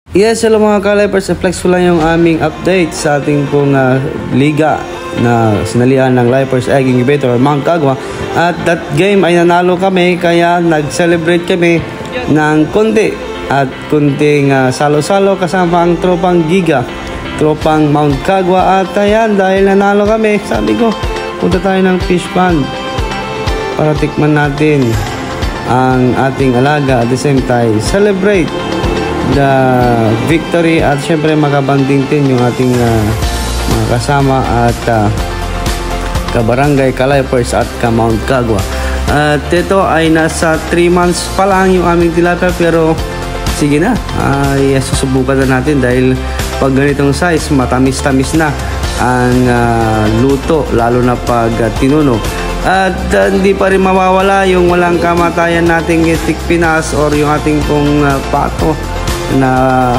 Yes, hello mga ka-Lipers. Flex ko lang yung aming update sa ating pong liga na sinalihan ng Lipers Egg Incubator Mangkagwa. At that game ay nanalo kami, kaya nag-celebrate kami ng konti at kunting salo-salo kasama ang tropang Giga, tropang Mount Kagwa. At ayan, dahil nanalo kami, sabi ko punta tayo ng fish pond para tikman natin ang ating alaga, at the same time celebrate the victory at syempre makabanding din yung ating mga kasama at kabarangay, ka-Lipers at ka-Mount Kagwa. At ito ay nasa 3 months pa lang yung aming tilapia, pero sige na, ay susubukan na natin dahil pag ganitong size matamis-tamis na ang luto, lalo na pag tinuno. At hindi pa rin mawawala yung walang kamatayan nating Itik Pinas or yung ating pong pato na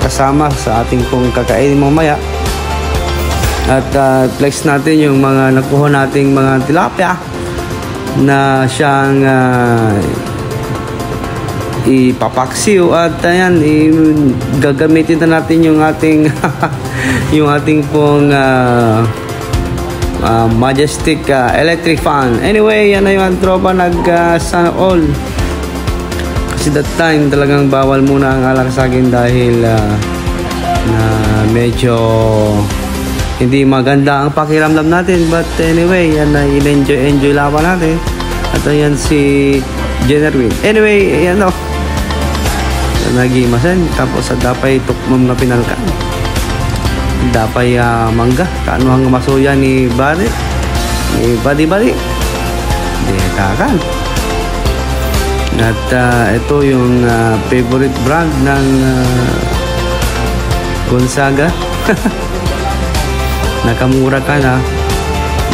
kasama sa ating pong kakainin mamaya. At flex natin yung mga nakuha nating mga tilapia na siyang ipapaksiw. At ayan, gagamitin na natin yung ating yung ating pong Majestic electric fan. Anyway, yan na yung tropa sana all. Kasi that time talagang bawal muna ang alak sa akin dahil na medyo hindi maganda ang pakiramdam natin. But anyway, yan na, enjoy laban natin. At ayan si Generwin. Anyway, ayan o, nagimasan. Tapos sa dapay tukmam na pinalkan, dapay mangga kaano ang masuya ni Bari ni Badi di kakan. At ito yung favorite brand ng Gonzaga. Nakamura ka na,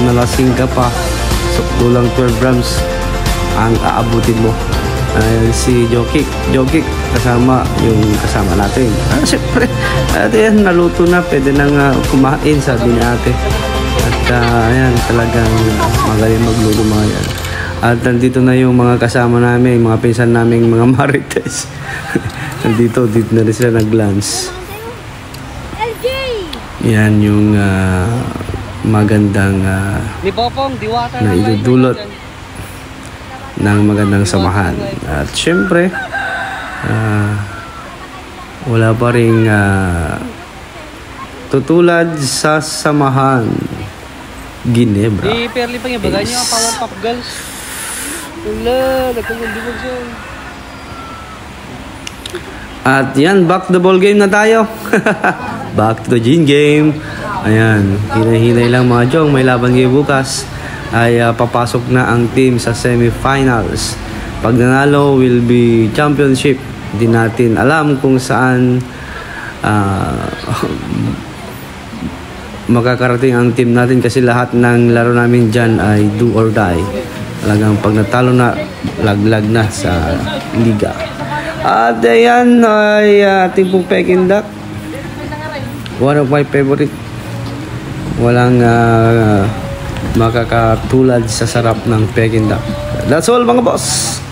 nalasing ka pa, so kulang 12 grams ang aabutin mo. Si Jokik kasama yung kasama natin. Siyempre, at yan, naluto na, pwede nang kumain, sabi ni ate. At ayan, talagang magaling magluto mga yan. At nandito na yung mga kasama namin, mga pinsan namin, mga marites. dito na rin sila nag-glance. Yan yung magandang na idudulot ng magandang samahan. At syempre wala pa ring tutulad sa samahan Ginebra. Di perli pa yung bagay nyo ang Powerpuff Girls. Wala, nagkagundibog siya. At yan, back to the ball game na tayo. Back to the gin game. Ayan, hinay-hinay lang mga jong, may laban kayo bukas. Ay papasok na ang team sa semifinals. Pag nanalo will be championship. Hindi natin alam kung saan makakarating ang team natin, kasi lahat ng laro namin dyan ay do or die. Talagang pag natalo na, laglag na sa liga. At ayan ay ating pong Peking duck, one of my favorite. Walang makakatulad sa sarap ng Peking duck. That's all mga boss.